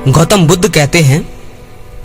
गौतम बुद्ध कहते हैं,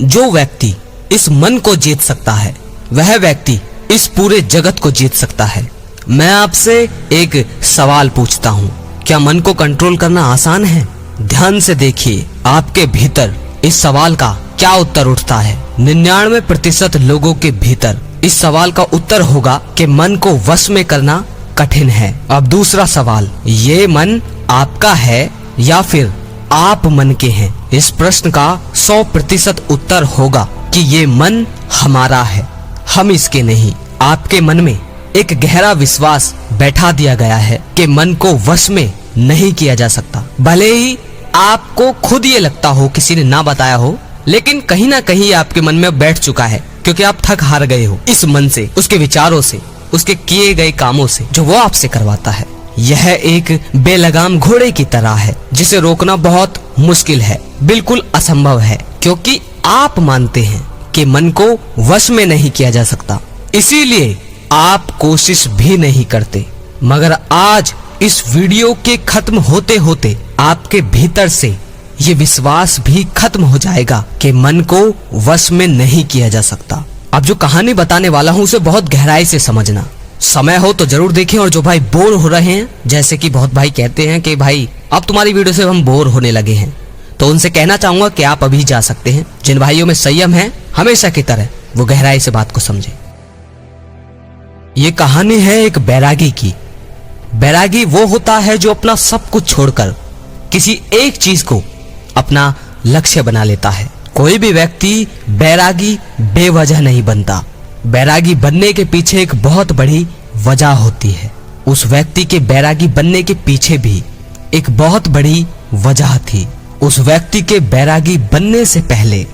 जो व्यक्ति इस मन को जीत सकता है वह व्यक्ति इस पूरे जगत को जीत सकता है। मैं आपसे एक सवाल पूछता हूँ, क्या मन को कंट्रोल करना आसान है? ध्यान से देखिए आपके भीतर इस सवाल का क्या उत्तर उठता है। 99% लोगों के भीतर इस सवाल का उत्तर होगा कि मन को वश में करना कठिन है। अब दूसरा सवाल, ये मन आपका है या फिर आप मन के हैं? इस प्रश्न का 100% उत्तर होगा कि ये मन हमारा है, हम इसके नहीं। आपके मन में एक गहरा विश्वास बैठा दिया गया है कि मन को वश में नहीं किया जा सकता। भले ही आपको खुद ये लगता हो, किसी ने ना बताया हो, लेकिन कहीं ना कहीं आपके मन में बैठ चुका है, क्योंकि आप थक हार गए हो इस मन से, उसके विचारों से, उसके किए गए कामों से जो वो आपसे करवाता है। यह एक बेलगाम घोड़े की तरह है जिसे रोकना बहुत मुश्किल है, बिल्कुल असंभव है, क्योंकि आप मानते हैं कि मन को वश में नहीं किया जा सकता, इसीलिए आप कोशिश भी नहीं करते। मगर आज इस वीडियो के खत्म होते होते आपके भीतर से ये विश्वास भी खत्म हो जाएगा कि मन को वश में नहीं किया जा सकता। अब जो कहानी बताने वाला हूँ उसे बहुत गहराई से समझना, समय हो तो जरूर देखें। और जो भाई बोर हो रहे हैं, जैसे कि बहुत भाई कहते हैं कि भाई अब तुम्हारी वीडियो से हम बोर होने लगे हैं, तो उनसे कहना चाहूंगा कि आप अभी जा सकते हैं। जिन भाइयों में संयम है हमेशा की तरह वो गहराई से बात को समझे। ये कहानी है एक बैरागी की। बैरागी वो होता है जो अपना सब कुछ छोड़कर किसी एक चीज को अपना लक्ष्य बना लेता है। कोई भी व्यक्ति बैरागी बेवजह नहीं बनता। बैरागी बनने के पीछे एक बहुत बड़ी वजह होती है। उस व्यक्ति के बैरागी बनने के पीछे भी एक बहुत बड़ी वजह थी। उस व्यक्ति के बैरागी बनने से पहले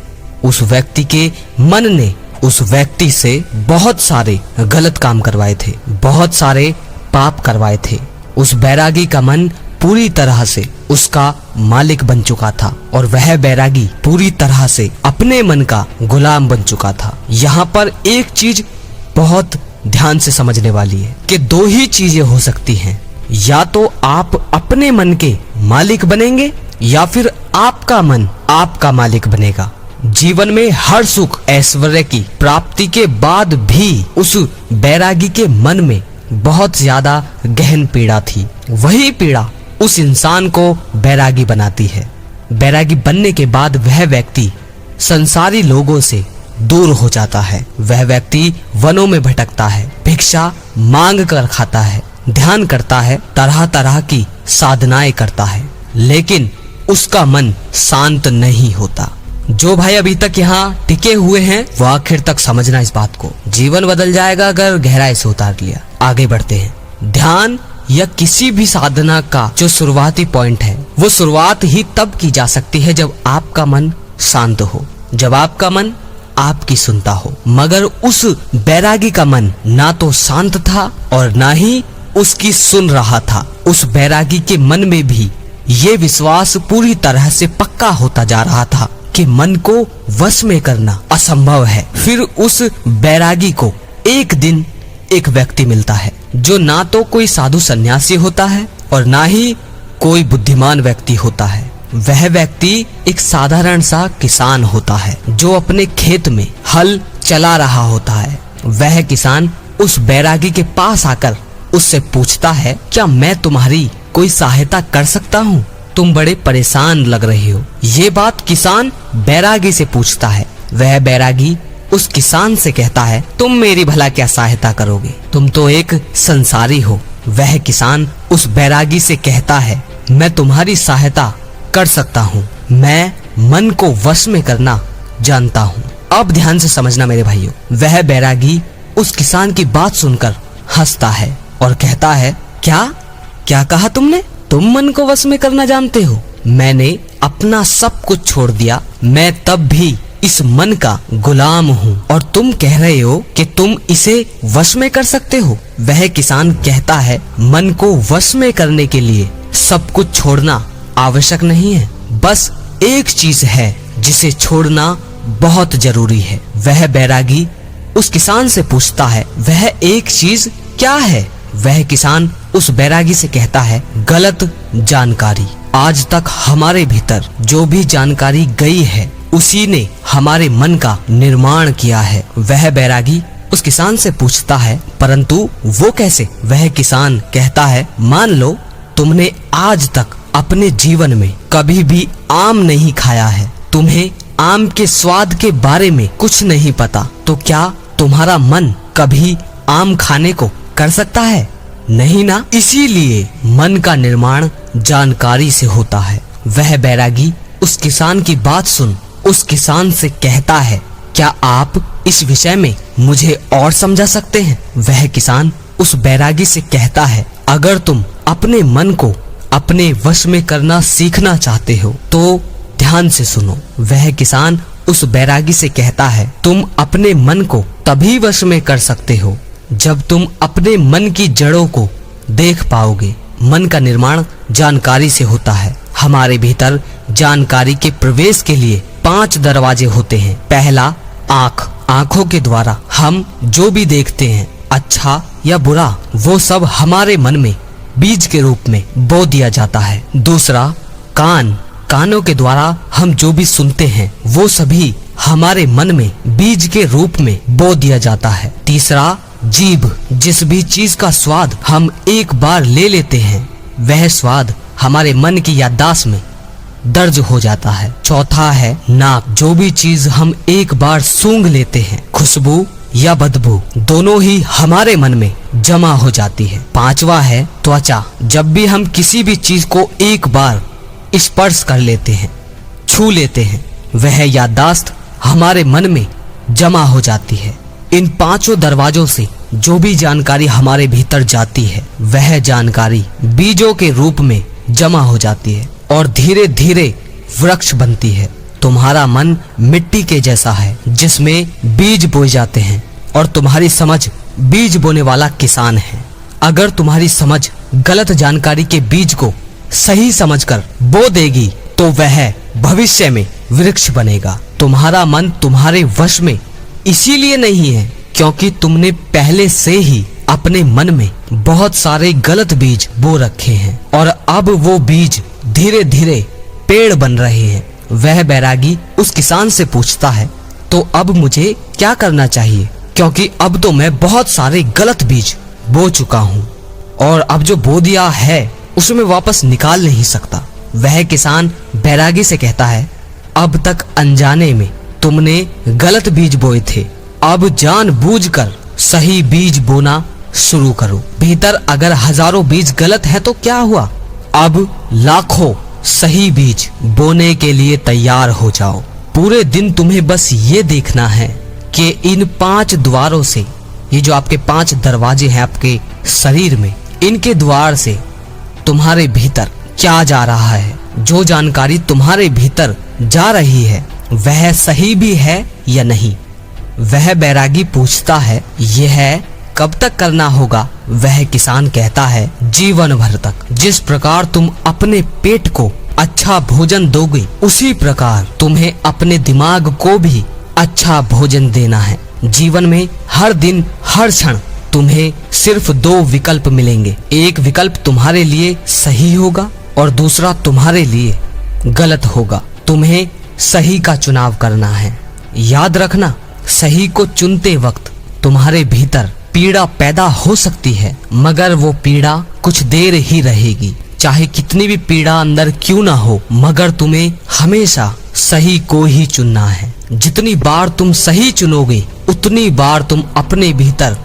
उस व्यक्ति के मन ने उस व्यक्ति से बहुत सारे गलत काम करवाए थे, बहुत सारे पाप करवाए थे। उस बैरागी का मन पूरी तरह से उसका मालिक बन चुका था और वह बैरागी पूरी तरह से अपने मन का गुलाम बन चुका था। यहाँ पर एक चीज बहुत ध्यान से समझने वाली है कि दो ही चीजें हो सकती हैं, या तो आप अपने मन के मालिक बनेंगे या फिर आपका मन आपका मालिक बनेगा। जीवन में हर सुख ऐश्वर्य की प्राप्ति के बाद भी उस बैरागी के मन में बहुत ज्यादा गहन पीड़ा थी। वही पीड़ा उस इंसान को बैरागी बनाती है। बैरागी बनने के बाद वह व्यक्ति संसारी लोगों से दूर हो जाता है। वह व्यक्ति वनों में भटकता है, भिक्षा मांग कर खाता है, ध्यान करता है, तरह तरह की साधनाएं करता है, लेकिन उसका मन शांत नहीं होता। जो भाई अभी तक यहाँ टिके हुए हैं वो आखिर तक समझना इस बात को। जीवन बदल जाएगा अगर गहराई से उतार लिया। आगे बढ़ते हैं। ध्यान या किसी भी साधना का जो शुरुआती पॉइंट है वो शुरुआत ही तब की जा सकती है जब आपका मन शांत हो, जब आपका मन आपकी सुनता हो। मगर उस बैरागी का मन ना तो शांत था और ना ही उसकी सुन रहा था। उस बैरागी के मन में भी ये विश्वास पूरी तरह से पक्का होता जा रहा था कि मन को वश में करना असंभव है। फिर उस बैरागी को एक दिन एक व्यक्ति मिलता है जो ना तो कोई साधु सन्यासी होता है और ना ही कोई बुद्धिमान व्यक्ति होता है। वह व्यक्ति एक साधारण सा किसान होता है जो अपने खेत में हल चला रहा होता है। वह किसान उस बैरागी के पास आकर उससे पूछता है, क्या मैं तुम्हारी कोई सहायता कर सकता हूँ? तुम बड़े परेशान लग रहे हो। ये बात किसान बैरागी से पूछता है। वह बैरागी उस किसान से कहता है, तुम मेरी भला क्या सहायता करोगे? तुम तो एक संसारी हो। वह किसान उस बैरागी से कहता है, मैं तुम्हारी सहायता कर सकता हूँ, मैं मन को वश में करना जानता हूँ। अब ध्यान से समझना मेरे भाइयों। वह बैरागी उस किसान की बात सुनकर हंसता है और कहता है, क्या कहा तुमने? तुम मन को वश में करना जानते हो? मैंने अपना सब कुछ छोड़ दिया, मैं तब भी इस मन का गुलाम हूँ और तुम कह रहे हो कि तुम इसे वश में कर सकते हो। वह किसान कहता है, मन को वश में करने के लिए सब कुछ छोड़ना आवश्यक नहीं है, बस एक चीज है जिसे छोड़ना बहुत जरूरी है। वह बैरागी उस किसान से पूछता है, वह एक चीज क्या है? वह किसान उस बैरागी से कहता है, गलत जानकारी। आज तक हमारे भीतर जो भी जानकारी गई है उसी ने हमारे मन का निर्माण किया है। वह बैरागी उस किसान से पूछता है, परंतु वो कैसे? वह किसान कहता है, मान लो तुमने आज तक अपने जीवन में कभी भी आम नहीं खाया है, तुम्हें आम के स्वाद के बारे में कुछ नहीं पता, तो क्या तुम्हारा मन कभी आम खाने को कर सकता है? नहीं ना। इसीलिए मन का निर्माण जानकारी से होता है। वह बैरागी उस किसान की बात सुन उस किसान से कहता है, क्या आप इस विषय में मुझे और समझा सकते हैं? वह किसान उस बैरागी से कहता है, अगर तुम अपने मन को अपने वश में करना सीखना चाहते हो तो ध्यान से सुनो। वह किसान उस बैरागी से कहता है, तुम अपने मन को तभी वश में कर सकते हो जब तुम अपने मन की जड़ों को देख पाओगे। मन का निर्माण जानकारी से होता है। हमारे भीतर जानकारी के प्रवेश के लिए 5 दरवाजे होते हैं। पहला, आँख। आँखों के द्वारा हम जो भी देखते हैं, अच्छा या बुरा, वो सब हमारे मन में बीज के रूप में बो दिया जाता है। दूसरा, कान। कानों के द्वारा हम जो भी सुनते हैं वो सभी हमारे मन में बीज के रूप में बो दिया जाता है। तीसरा, जीभ। जिस भी चीज का स्वाद हम एक बार ले लेते हैं वह स्वाद हमारे मन की याददाश्त में दर्ज हो जाता है। चौथा है नाक। जो भी चीज हम एक बार सूंघ लेते हैं, खुशबू या बदबू, दोनों ही हमारे मन में जमा हो जाती है। पांचवा है त्वचा। जब भी हम किसी भी चीज को एक बार स्पर्श कर लेते हैं, छू लेते हैं, वह याददाश्त हमारे मन में जमा हो जाती है। इन 5 दरवाजों से जो भी जानकारी हमारे भीतर जाती है वह जानकारी बीजों के रूप में जमा हो जाती है और धीरे धीरे वृक्ष बनती है। तुम्हारा मन मिट्टी के जैसा है जिसमें बीज बोए जाते हैं और तुम्हारी समझ बीज बोने वाला किसान है। अगर तुम्हारी समझ गलत जानकारी के बीज को सही समझकर बो देगी तो वह भविष्य में वृक्ष बनेगा। तुम्हारा मन तुम्हारे वश में इसीलिए नहीं है क्योंकि तुमने पहले से ही अपने मन में बहुत सारे गलत बीज बो रखे हैं और अब वो बीज धीरे धीरे पेड़ बन रहे हैं। वह बैरागी उस किसान से पूछता है, तो अब मुझे क्या करना चाहिए? क्योंकि अब तो मैं बहुत सारे गलत बीज बो चुका हूँ और अब जो बो दिया है उसे मैं वापस निकाल नहीं सकता। वह किसान बैरागी से कहता है, अब तक अनजाने में तुमने गलत बीज बोए थे, अब जानबूझकर सही बीज बोना शुरू करो। भीतर अगर हजारों बीज गलत है तो क्या हुआ? अब लाखों सही बीज बोने के लिए तैयार हो जाओ। पूरे दिन तुम्हें बस ये देखना है कि इन 5 द्वारों से, ये जो आपके 5 दरवाजे हैं आपके शरीर में, इनके द्वार से तुम्हारे भीतर क्या जा रहा है। जो जानकारी तुम्हारे भीतर जा रही है वह सही भी है या नहीं। वह बैरागी पूछता है, यह कब तक करना होगा? वह किसान कहता है, जीवन भर तक। जिस प्रकार तुम अपने पेट को अच्छा भोजन दोगे उसी प्रकार तुम्हें अपने दिमाग को भी अच्छा भोजन देना है। जीवन में हर दिन हर क्षण तुम्हें सिर्फ 2 विकल्प मिलेंगे। एक विकल्प तुम्हारे लिए सही होगा और दूसरा तुम्हारे लिए गलत होगा। तुम्हें सही का चुनाव करना है। याद रखना, सही को चुनते वक्त तुम्हारे भीतर पीड़ा पैदा हो सकती है मगर वो पीड़ा कुछ देर ही रहेगी। चाहे कितनी भी पीड़ा अंदर क्यों ना हो, मगर तुम्हें हमेशा सही को ही चुनना है। जितनी बार तुम सही चुनोगे उतनी बार तुम अपने भीतर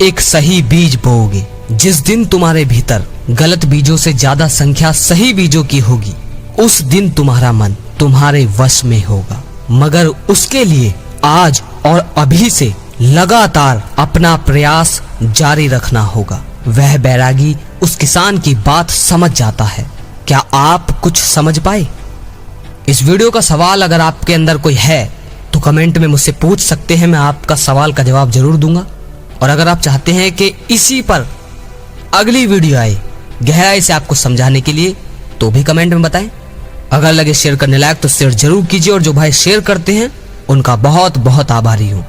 एक सही बीज बोओगे। जिस दिन तुम्हारे भीतर गलत बीजों से ज्यादा संख्या सही बीजों की होगी उस दिन तुम्हारा मन तुम्हारे वश में होगा। मगर उसके लिए आज और अभी से लगातार अपना प्रयास जारी रखना होगा। वह बैरागी उस किसान की बात समझ जाता है। क्या आप कुछ समझ पाए? इस वीडियो का सवाल अगर आपके अंदर कोई है तो कमेंट में मुझसे पूछ सकते हैं, मैं आपका सवाल का जवाब जरूर दूंगा। और अगर आप चाहते हैं कि इसी पर अगली वीडियो आए गहराई से आपको समझाने के लिए तो भी कमेंट में बताएं। अगर लगे शेयर करने लायक तो शेयर जरूर कीजिए और जो भाई शेयर करते हैं उनका बहुत बहुत आभारी हूं।